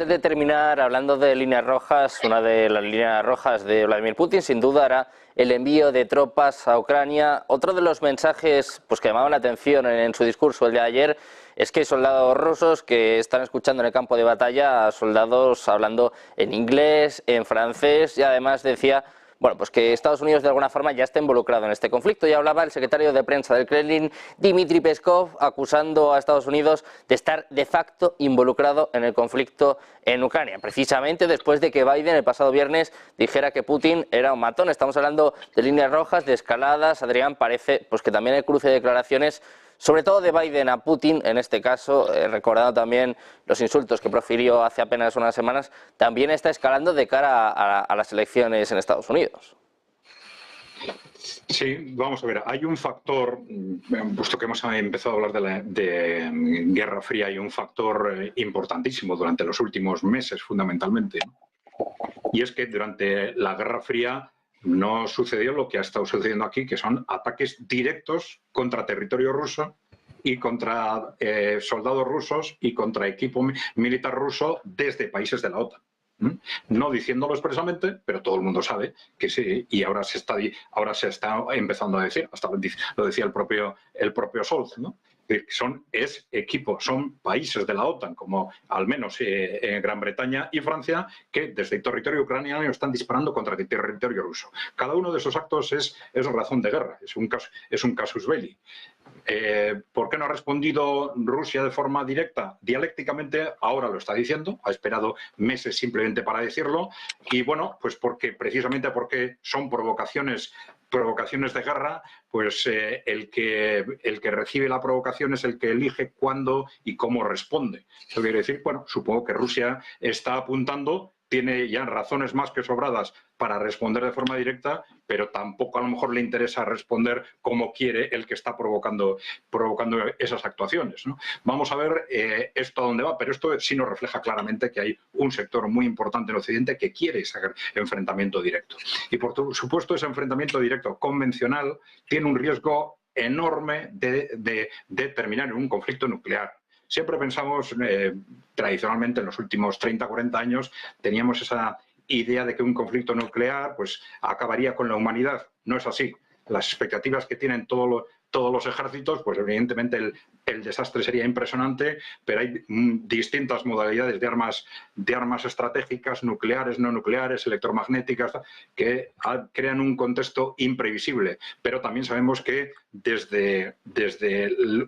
Antes de terminar, hablando de líneas rojas, una de las líneas rojas de Vladimir Putin sin duda era el envío de tropas a Ucrania. Otro de los mensajes que llamaban la atención en su discurso el de ayer es que hay soldados rusos que están escuchando en el campo de batalla a soldados hablando en inglés, en francés, y además decía que Estados Unidos de alguna forma ya está involucrado en este conflicto. Ya hablaba el secretario de prensa del Kremlin, Dmitry Peskov, acusando a Estados Unidos de estar de facto involucrado en el conflicto en Ucrania, precisamente después de que Biden el pasado viernes dijera que Putin era un matón. Estamos hablando de líneas rojas, de escaladas. Adrián, parece que también el cruce de declaraciones, sobre todo de Biden a Putin, en este caso, recordando también los insultos que profirió hace apenas unas semanas, también está escalando de cara a las elecciones en Estados Unidos. Sí, vamos a ver, hay un factor, puesto que hemos empezado a hablar de Guerra Fría, hay un factor importantísimo durante los últimos meses, fundamentalmente, y es que durante la Guerra Fría no sucedió lo que ha estado sucediendo aquí, que son ataques directos contra territorio ruso y contra soldados rusos y contra equipo militar ruso desde países de la OTAN. No diciéndolo expresamente, pero todo el mundo sabe que sí, y ahora se está empezando a decir, hasta lo decía el propio Scholz, ¿no? Son países de la OTAN, como al menos Gran Bretaña y Francia, que desde el territorio ucraniano están disparando contra el territorio ruso. Cada uno de esos actos es razón de guerra, es un casus belli. ¿Por qué no ha respondido Rusia de forma directa? Dialécticamente ahora lo está diciendo, ha esperado meses simplemente para decirlo, y bueno, pues precisamente porque son provocaciones de guerra, pues el que recibe la provocación es el que elige cuándo y cómo responde. Eso quiere decir, bueno, supongo que Rusia está apuntando, tiene ya razones más que sobradas para responder de forma directa, pero tampoco a lo mejor le interesa responder como quiere el que está provocando esas actuaciones, ¿no? Vamos a ver esto a dónde va, pero esto sí nos refleja claramente que hay un sector muy importante en Occidente que quiere ese enfrentamiento directo. Y por supuesto ese enfrentamiento directo convencional tiene un riesgo enorme de terminar en un conflicto nuclear. Siempre pensamos, tradicionalmente en los últimos 30 o 40 años, teníamos esa idea de que un conflicto nuclear pues acabaría con la humanidad. No es así. Las expectativas que tienen todos los ejércitos, pues evidentemente el desastre sería impresionante, pero hay distintas modalidades de armas estratégicas, nucleares, no nucleares, electromagnéticas, que crean un contexto imprevisible. Pero también sabemos que desde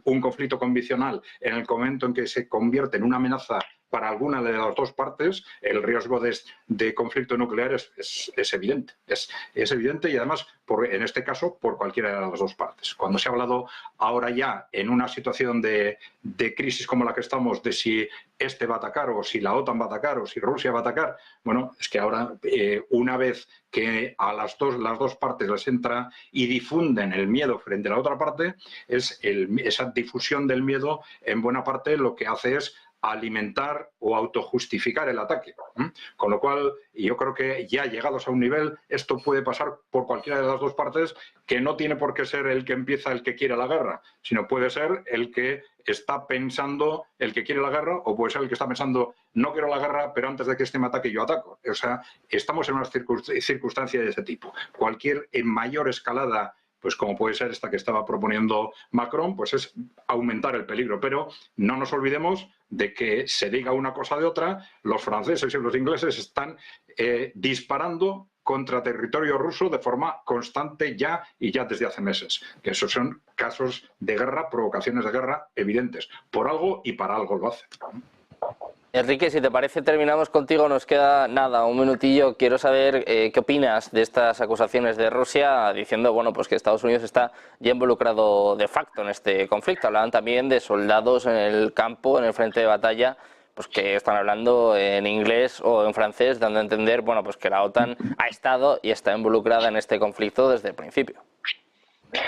un conflicto convencional, en el momento en que se convierte en una amenaza para alguna de las dos partes, el riesgo de conflicto nuclear es evidente. Es evidente y además, en este caso, por cualquiera de las dos partes. Cuando se ha hablado ahora ya en una situación de crisis como la que estamos, de si este va a atacar o si la OTAN va a atacar o si Rusia va a atacar, bueno, es que ahora una vez que a las dos partes les entra y difunden el miedo frente a la otra parte, esa difusión del miedo en buena parte lo que hace es alimentar o autojustificar el ataque. Con lo cual, yo creo que ya llegados a un nivel, esto puede pasar por cualquiera de las dos partes, que no tiene por qué ser el que empieza el que quiere la guerra, sino puede ser el que está pensando el que quiere la guerra, o puede ser el que está pensando no quiero la guerra, pero antes de que este me ataque yo ataco. O sea, estamos en una circunstancia de ese tipo. Cualquier mayor escalada, pues como puede ser esta que estaba proponiendo Macron, pues es aumentar el peligro. Pero no nos olvidemos de que se diga una cosa de otra, los franceses y los ingleses están disparando contra territorio ruso de forma constante ya desde hace meses. Que esos son casos de guerra, provocaciones de guerra evidentes. Por algo y para algo lo hacen. Enrique, si te parece, terminamos contigo. Nos queda nada, un minutillo. Quiero saber qué opinas de estas acusaciones de Rusia, diciendo que Estados Unidos está ya involucrado de facto en este conflicto. Hablaban también de soldados en el campo, en el frente de batalla, que están hablando en inglés o en francés, dando a entender que la OTAN ha estado y está involucrada en este conflicto desde el principio.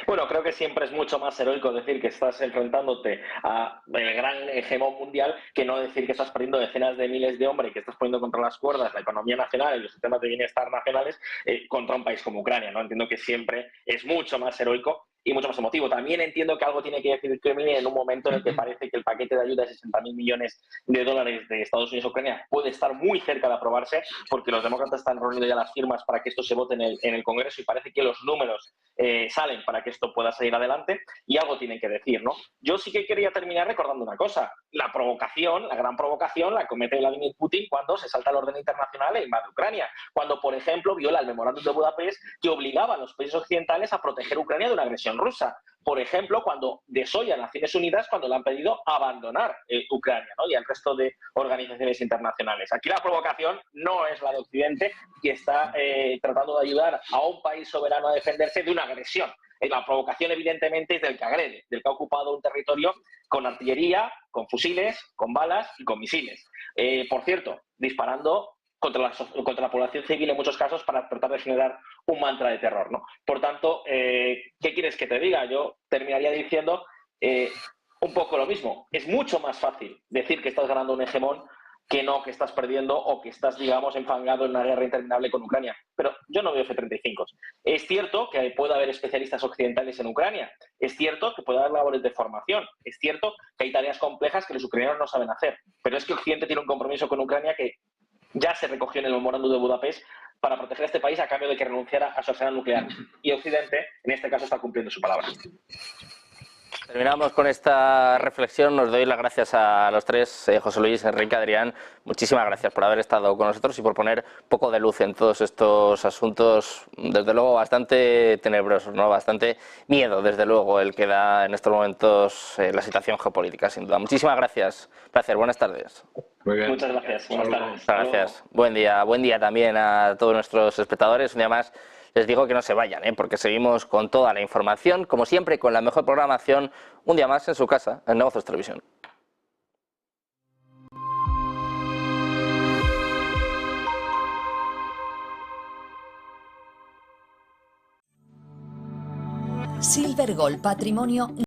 Bueno, creo que siempre es mucho más heroico decir que estás enfrentándote al gran hegemón mundial que no decir que estás perdiendo decenas de miles de hombres y que estás poniendo contra las cuerdas la economía nacional y los sistemas de bienestar nacionales contra un país como Ucrania, ¿no? Entiendo que siempre es mucho más heroico y mucho más emotivo. También entiendo que algo tiene que decir el Kremlin en un momento en el que parece que el paquete de ayuda de 60.000 millones de dólares de Estados Unidos a Ucrania puede estar muy cerca de aprobarse, porque los demócratas están reuniendo ya las firmas para que esto se vote en el Congreso y parece que los números salen para que esto pueda salir adelante, y algo tienen que decir, ¿no? Yo sí que quería terminar recordando una cosa. La provocación, la gran provocación, la comete Vladimir Putin cuando se salta el orden internacional e invade Ucrania. Cuando, por ejemplo, viola el memorándum de Budapest que obligaba a los países occidentales a proteger a Ucrania de una agresión rusa. Por ejemplo, cuando desoye a Naciones Unidas cuando le han pedido abandonar Ucrania, ¿no? Y al resto de organizaciones internacionales. Aquí la provocación no es la de Occidente, que está tratando de ayudar a un país soberano a defenderse de una agresión. La provocación, evidentemente, es del que agrede, del que ha ocupado un territorio con artillería, con fusiles, con balas y con misiles. Por cierto, disparando contra la población civil en muchos casos para tratar de generar un mantra de terror, ¿no? Por tanto, ¿qué quieres que te diga? Yo terminaría diciendo un poco lo mismo. Es mucho más fácil decir que estás ganando un hegemón que no que estás perdiendo o que estás, digamos, enfangado en una guerra interminable con Ucrania. Pero yo no veo F-35. Es cierto que puede haber especialistas occidentales en Ucrania. Es cierto que puede haber labores de formación. Es cierto que hay tareas complejas que los ucranianos no saben hacer. Pero es que Occidente tiene un compromiso con Ucrania que ya se recogió en el memorándum de Budapest para proteger a este país a cambio de que renunciara a su arsenal nuclear. Y Occidente, en este caso, está cumpliendo su palabra. Terminamos con esta reflexión. Nos doy las gracias a los tres, José Luis, Enrique, Adrián. Muchísimas gracias por haber estado con nosotros y por poner poco de luz en todos estos asuntos, desde luego bastante tenebrosos, ¿no? Bastante miedo, desde luego, el que da en estos momentos la situación geopolítica, sin duda. Muchísimas gracias. Placer, buenas tardes. Muy bien. Muchas gracias. Buenas tardes. Muchas gracias. Buen día también a todos nuestros espectadores. Un día más les digo que no se vayan, porque seguimos con toda la información, como siempre, con la mejor programación, un día más en su casa, en Negocios Televisión. Silver Gold Patrimonio